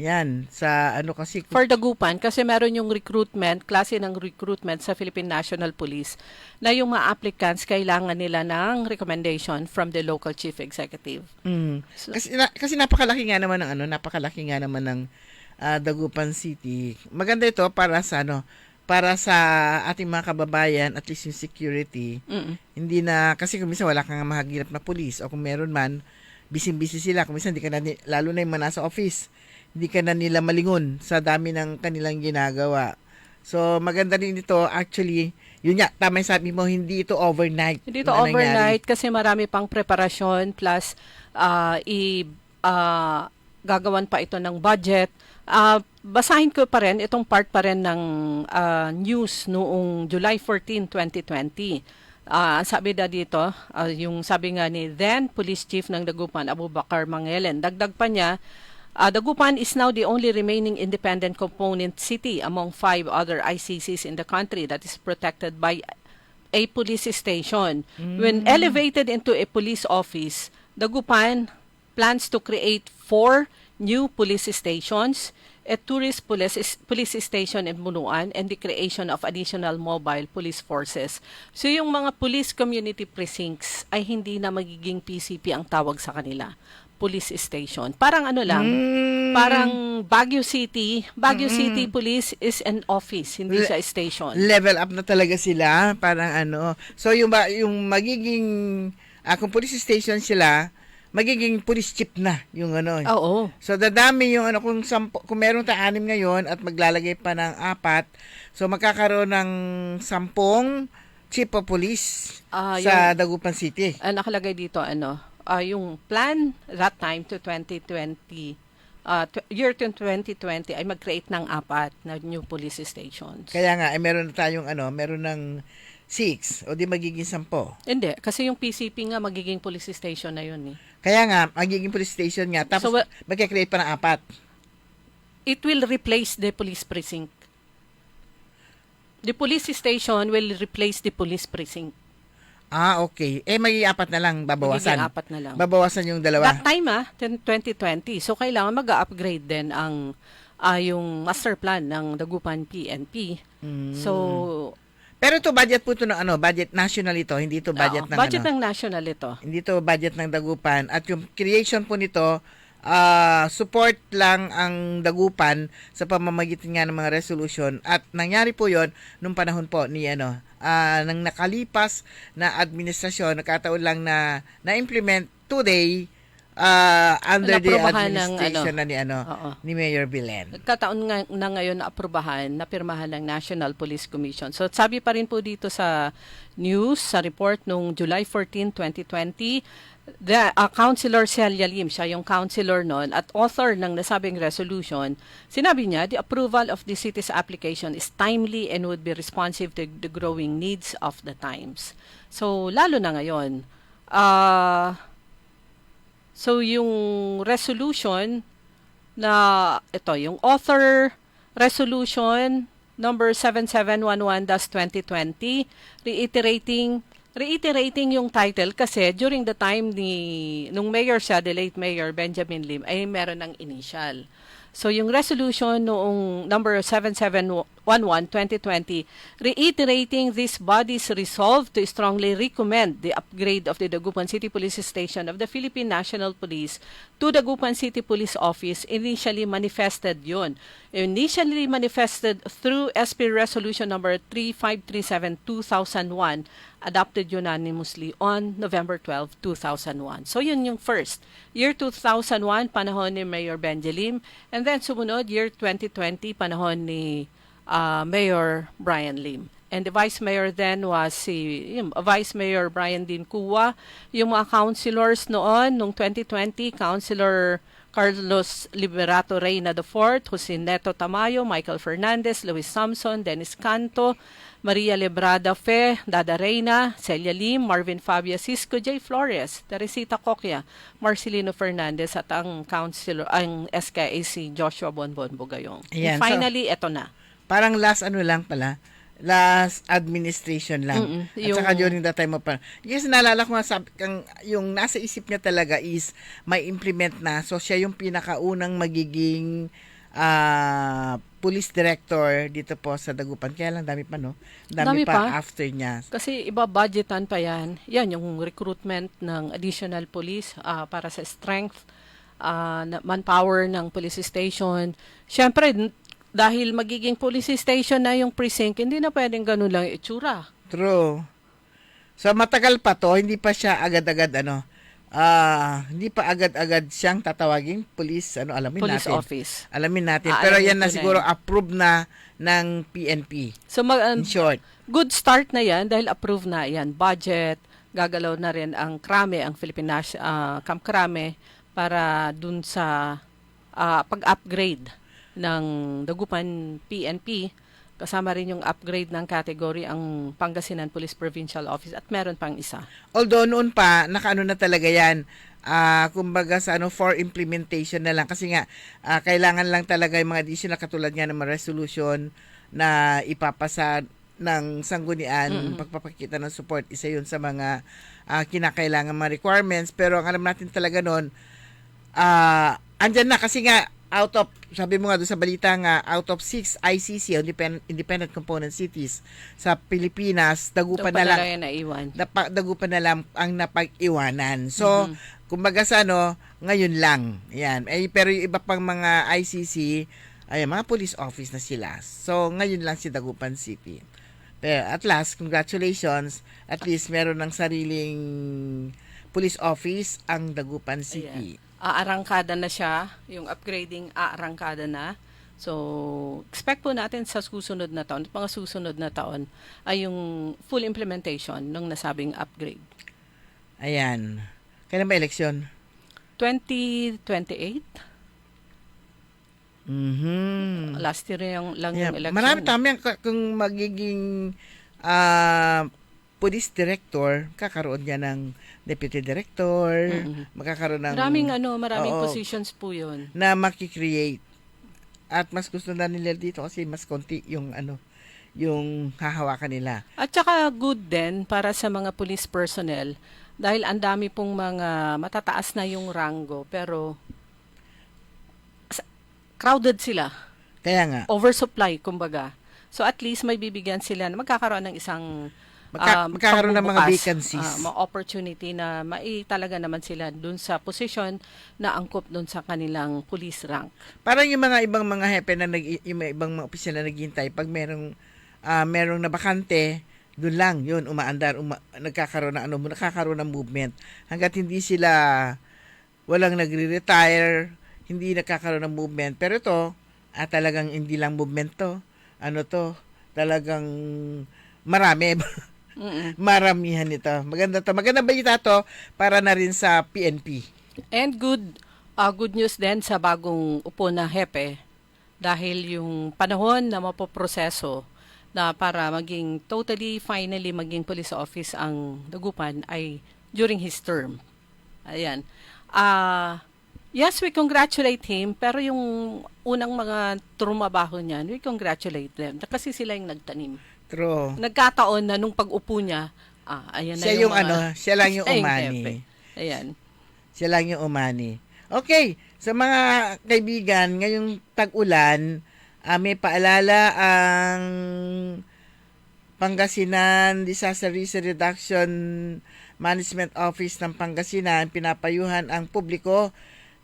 Yan, sa kasi for Dagupan, kasi meron yung klase ng recruitment sa Philippine National Police na yung mga applicants kailangan nila ng recommendation from the local chief executive. So, kasi napakalaki nga naman ng Dagupan City. Maganda ito para sa ating mga kababayan, at least yung security. Hindi na, kasi kung minsan wala kang mahagilap na police, o kung meron man, busy sila. Kung minsan, lalo na yung mga nasa office, hindi ka na nila malingon sa dami ng kanilang ginagawa. So, maganda rin ito. Actually, yun nga, tama yung sabi mo, hindi ito overnight. Hindi ito overnight kasi marami pang preparasyon, plus gagawan pa ito ng budget. Basahin ko pa rin, itong part pa rin ng news noong July 14, 2020. Sabi na dito, yung sabi nga ni then Police Chief ng Dagupan, Abubakar Mangelen, dagdag pa niya, Dagupan is now the only remaining independent component city among 5 other ICCs in the country that is protected by a police station. When elevated into a police office, Dagupan plans to create 4 new police stations, a tourist police station in Bunuan, and the creation of additional mobile police forces. So yung mga police community precincts ay hindi na magiging PCP ang tawag sa kanila. Police station. Parang parang Baguio City Police is an office, hindi siya station. Level up na talaga sila, parang So yung magiging kung police station sila, magiging police chief na yung Oo. So dadami yung kung meron tayong 6 ngayon at maglalagay pa ng 4, so magkakaroon ng 10 chief of police sa Dagupan City. Nakalagay dito yung plan that time to 2020, year 2020 ay mag-create ng 4 na new police stations. Kaya nga, meron na tayong, meron ng 6 o di magiging 10. Hindi, kasi yung PCP nga magiging police station na yun eh. Kaya nga, magiging police station nga. Tapos, So, magkakreate pa ng 4. It will replace the police precinct. The police station will replace the police precinct. Okay. Magiging 4 na lang, babawasan. Magiging 4 na lang. Babawasan yung 2. That time 2020. So kailangan mag-upgrade din ang yung master plan ng Dagupan PNP. So pero ito budget po ito ng budget national ito, hindi ito budget ng budget ng national ito. Hindi ito budget ng Dagupan at yung creation po nito support lang ang Dagupan sa pamamagitan nga ng mga resolution at nangyari po yon nung panahon po ni nang nakalipas na administrasyon, nakataon lang na na-implement today under the administration ni Mayor Belen. Nagkataon nga na ngayon na aprubahan, napirmahan ng National Police Commission. So sabi pa rin po dito sa news, sa report nung July 14, 2020, the Councilor Celia Lim, siya yung councilor noon at author ng nasabing resolution, sinabi niya, the approval of the city's application is timely and would be responsive to the growing needs of the times. So lalo na ngayon, so yung resolution na ito, yung author resolution number 7711-2020 reiterating yung title kasi during the time nung mayor siya, the late Mayor Benjamin Lim, ay meron ng initial. So yung resolution noong number 7711-2020 reiterating this body's resolve to strongly recommend the upgrade of the Dagupan City Police Station of the Philippine National Police to Dagupan City Police Office initially manifested through SP Resolution number 3537-2001 adopted unanimously on November 12, 2001. So yun yung first. Year 2001, panahon ni Mayor Benjamin, and then sumunod, year 2020, panahon ni Mayor Brian Lim. And the Vice Mayor then was Vice Mayor Brian Din Cua. Yung mga councilors noon, nung 2020, Councilor Carlos Liberato Reyna IV, Jose Neto Tamayo, Michael Fernandez, Luis Samson, Dennis Canto, Maria Lebrada Fe, Dada Reyna, Celia Lim, Marvin Fabia Cisco, J. Flores, Teresita Coquia, Marcelino Fernandez at ang councilor, ang SKAC Joshua Bonbon Bugayong. Ayan, And finally, eto na. Parang last administration lang. At saka during that time kasi naalala ko nga yung nasa isip niya talaga is may implement na. So siya yung pinakaunang magiging police director dito po sa Dagupan. Kaya lang dami pa, no? Dami pa after niya. Kasi iba budgetan pa yan. Yan, yung recruitment ng additional police para sa strength, manpower ng police station. Siyempre, dahil magiging police station na yung precinct, hindi na pwedeng ganun lang itsura. True. So matagal pa to, hindi pa siya agad-agad hindi pa agad-agad siyang tatawagin police police natin. Office. Alamin natin. Pero yan na siguro approved na ng PNP. So in short, good start na yan dahil approved na yan. Budget, gagalaw na rin ang Krame, ang Philippine Camp Krame para dun sa pag-upgrade ng Dagupan PNP. Kasama rin yung upgrade ng category ang Pangasinan Police Provincial Office at meron pang isa. Although noon pa, nakaano na talaga yan, kumbaga sa for implementation na lang. Kasi nga, kailangan lang talaga yung mga additional katulad nga ng mga resolution na ipapasa ng sanggunian, pagpapakita ng support. Isa yun sa mga kinakailangan mga requirements. Pero ang alam natin talaga noon, andyan na kasi nga, sabi mo nga doon sa balita nga, out of 6 ICC, independent component cities sa Pilipinas, Dagupan na lang Dagupan na lang ang napag-iwanan. So, kumbaga sa ngayon lang. Yan. Pero yung iba pang mga ICC, mga police office na sila. So, ngayon lang si Dagupan City. Pero at last, congratulations. At least meron ng sariling police office ang Dagupan City. Aarangkada na siya, yung upgrading aarangkada na. So, expect po natin sa susunod na taon, mga susunod na taon, ay yung full implementation ng nasabing upgrade. Ayan. Kailan ba eleksyon? 2028. Last year lang yung election. Marami kung magiging police director, kakaroon niya ng deputy director, magkakaroon ng Maraming Oo. positions po 'yun. na makikreate. At mas gusto na nila dito kasi mas konti yung yung hahawakan nila. At saka good din para sa mga police personnel dahil ang dami pong mga matataas na yung rango pero crowded sila. Kaya nga, Oversupply, kumbaga. So at least may bibigyan sila na magkakaroon ng isang magkakaroon ng mga pagbubukas, vacancies. mga opportunity na talaga naman sila dun sa position na angkop dun sa kanilang police rank. Parang yung mga ibang mga hepe na yung mga ibang mga opisyal na naghihintay, pag merong na bakante, doon lang, yun, umaandar, nagkakaroon ng movement. Hanggat hindi sila, walang nagre-retire, hindi nagkakaroon ng movement. Pero ito, talagang hindi lang movement to. Talagang marami. Maramihan ito. Maganda to. Maganda balita to para na rin sa PNP. And good news din sa bagong upo na hepe dahil yung panahon na mapoproseso na para maging finally maging police office ang Dagupan ay during his term. Ayan. Yes, we congratulate him, pero yung unang mga trumabaho niyan, we congratulate them. Kasi sila yung nagtanim. True. Nagkataon na nung pag-upo niya, ayan na Siya yung siya lang yung siya umani. hepe. Ayan. Siya lang yung umani. Okay, sa mga kaibigan, ngayong tag-ulan, may paalala ang Pangasinan Disaster Risk Reduction Management Office ng Pangasinan, pinapayuhan ang publiko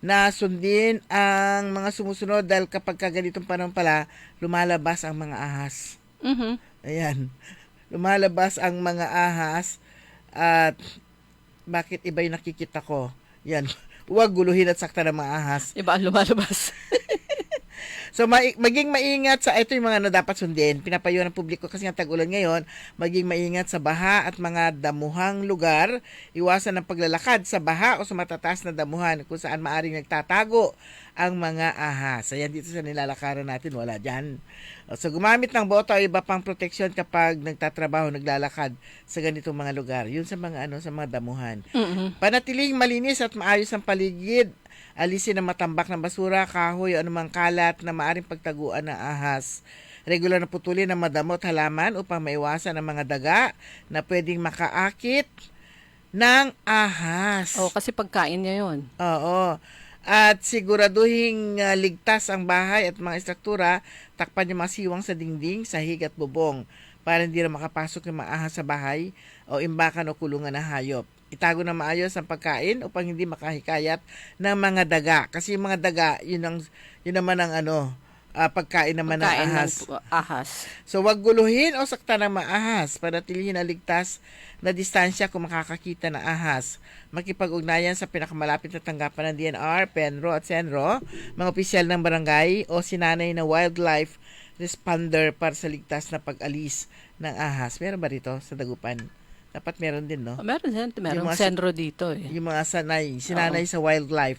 na sundin ang mga sumusunod dahil kapag ganitong panahon pala, lumalabas ang mga ahas. Ayan. Lumalabas ang mga ahas at bakit iba yung nakikita ko? Yan. Huwag guluhin at sakta ng mga ahas. Iba ang lumalabas. So, maging maingat sa ito yung mga dapat sundin. Pinapayuhan ng publiko kasi ang tag-ulan ngayon, maging maingat sa baha at mga damuhang lugar. Iwasan ang paglalakad sa baha o sa matataas na damuhan kung saan maaring nagtatago ang mga ahas. Ayan, dito sa nilalakaran natin, wala dyan. So, gumamit ng boto o iba pang proteksyon kapag nagtatrabaho, naglalakad sa ganitong mga lugar. Yun sa mga sa mga damuhan. Panatiling malinis at maayos ang paligid. Alisin ang matambak ng basura, kahoy o anumang kalat na maaring pagtaguan ng ahas. Regular na putulin ang madamot halaman upang maiwasan ang mga daga na pwedeng makaakit ng ahas. Kasi pagkain niya yun. Oo. At siguraduhin ligtas ang bahay at mga estruktura, takpan yung mga siwang sa dingding, sahig at bubong para hindi na makapasok yung mga ahas sa bahay o imbakan o kulungan na hayop. Itago na maayos ang pagkain upang hindi makahikayat ng mga daga. Kasi yung mga daga, yun naman ang pagkain naman ng ahas. So, wag guluhin o sakta ng mga ahas. Panatilihin ang ligtas na distansya kung makakakita ng ahas. Makipag-ugnayan sa pinakamalapit na tanggapan ng DNR, Penro at Senro, mga opisyal ng barangay o sinanay na wildlife responder para sa ligtas na pag-alis ng ahas. Meron ba rito sa Dagupan? Dapat meron din, no? Meron din. Merong Senro dito eh. Yung mga sinanay sa wildlife.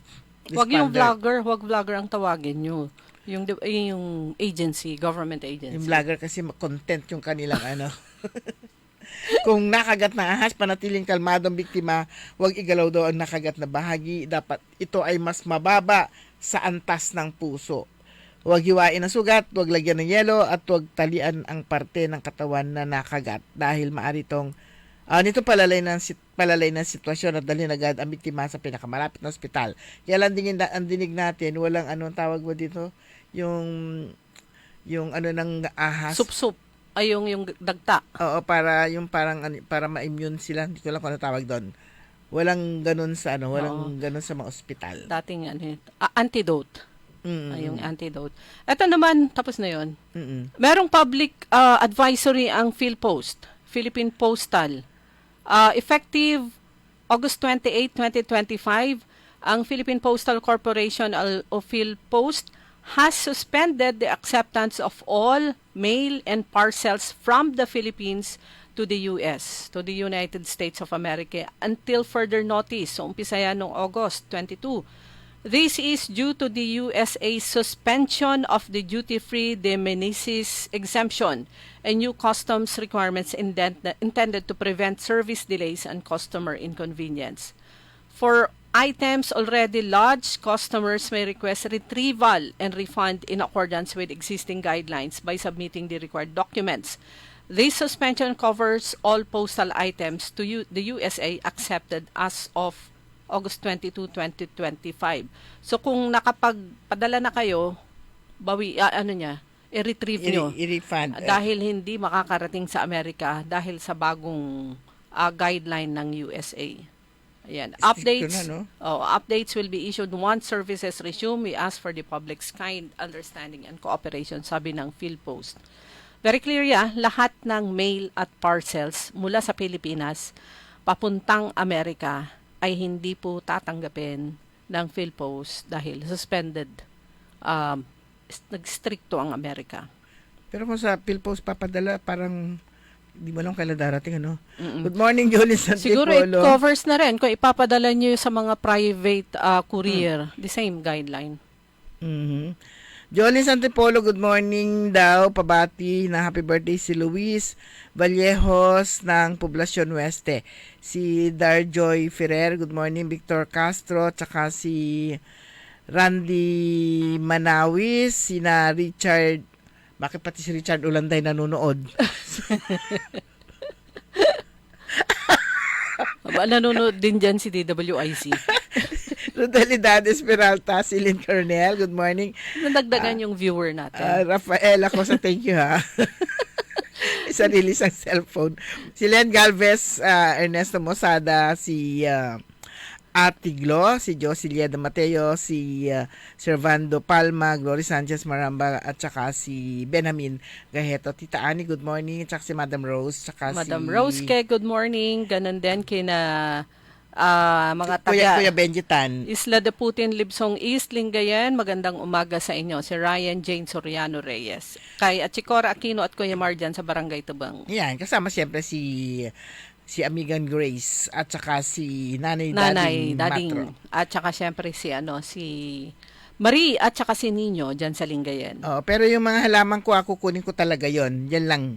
Huwag vlogger ang tawagin nyo. Yung agency, government agency. Yung vlogger kasi content yung kanilang Kung nakagat na ahas, panatiling kalmadong biktima, huwag igalaw daw ang nakagat na bahagi. Dapat ito ay mas mababa sa antas ng puso. Huwag hiwain ang sugat, huwag lagyan ng yelo, at huwag talian ang parte ng katawan na nakagat dahil maaari itong nito palalay ng sitwasyon at dalhin agad ang biktima sa pinakamalapit na ospital. Kaya lang ang dinig natin, walang anong tawag mo dito, yung ng ahas. Sup-sup. Ay, yung dagta. Oo, para ma-immune sila. Hindi ko lang kung ano tawag doon. Walang ganun sa ganun sa mga ospital. Dating antidote. Yung antidote. Ito naman, tapos na yun. Merong public advisory ang PhilPost, Philippine Postal. Effective August 28, 2025, ang Philippine Postal Corporation o PhilPost has suspended the acceptance of all mail and parcels from the Philippines to the US, to the United States of America, until further notice. So, umpisa yan noong August 22. This is due to the USA's suspension of the duty-free de minimis exemption and new customs requirements intended to prevent service delays and customer inconvenience. For items already lodged, customers may request retrieval and refund in accordance with existing guidelines by submitting the required documents. This suspension covers all postal items to the USA accepted as of August 22, 2025. So kung nakapagpadala na kayo, i-retrieve nyo. I-refund. Dahil hindi makakarating sa Amerika dahil sa bagong guideline ng USA. Ayan. Updates, updates will be issued once services resume. We ask for the public's kind understanding and cooperation, sabi ng PhilPost. Very clear lahat ng mail at parcels mula sa Pilipinas papuntang Amerika ay hindi po tatanggapin ng PhilPost dahil suspended. Nagstrikto ang Amerika. Pero kung sa PhilPost papadala, parang di mo lang kailan darating, ano? Good morning, Jolie Santipolo. Siguro it covers na rin kung ipapadala nyo sa mga private courier. The same guideline. Jolie Santipolo, good morning daw. Pabati na happy birthday si Luis Vallejos ng Poblacion Oeste. Si Darjoy Ferrer, good morning. Victor Castro, tsaka si Randy Manawis, sina Richard. Bakit pati si Richard Ulanday nanonood? Nanonood din dyan si DWIC. Rodelidades Peralta, si Lynn Cornell, good morning. Nadagdagan yung viewer natin. Rafael, ako sa thank you ha. Sarili sang cellphone. Si Len Galvez, Ernesto Mosada, si Atiglo, si Josilia de Mateo, si Servando Palma, Glory Sanchez Maramba, at saka si Benjamin Gaheto. Tita Ani, good morning. At saka si Madam Rose. Madam Rose, good morning. Ganon din kina mga taga Kuya Benjitan. Isla de Putin, Libsong East, Lingayen. Magandang umaga sa inyo. Si Ryan Jane Soriano Reyes. Kay Achikora Aquino at Kuya Marjan sa Barangay Tubang. Yan, kasama siyempre si Amigan Grace at saka si Nanay Dading Matro. At saka siyempre si Marie at saka si Nino dyan sa Lingayen. Pero yung mga halaman ko, kukunin ko talaga yon. Yan lang.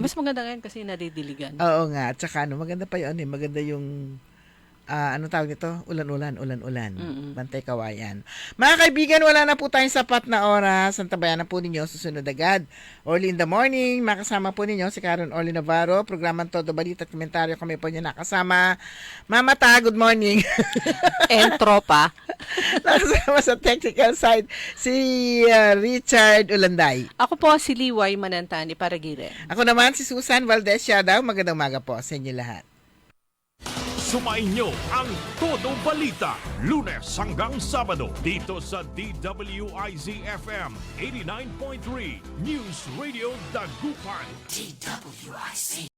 Mas maganda ngayon kasi nadidiligan. Oo nga. At saka maganda pa yun. Maganda yung ano tawag nito? Ulan-ulan. Bantay kawayan. Mga kaibigan, wala na po tayong sapat na oras. Antabayan na po ninyo susunod agad. Early in the morning, makasama po ninyo si Karen Orly Navarro. Programang Todo Balita at Komentaryo, kami po niya nakasama. Mama Ta, good morning. And tropa. Nakasama sa technical side si Richard Ulanday. Ako po si Liway Manantani Paragire. Ako naman si Susan Valdez Siadaw. Magandang umaga po sa inyo lahat. Sumainyo ang Todo Balita, Lunes hanggang Sabado, dito sa DWIZ-FM 89.3 News Radio Dagupan. DWIZ.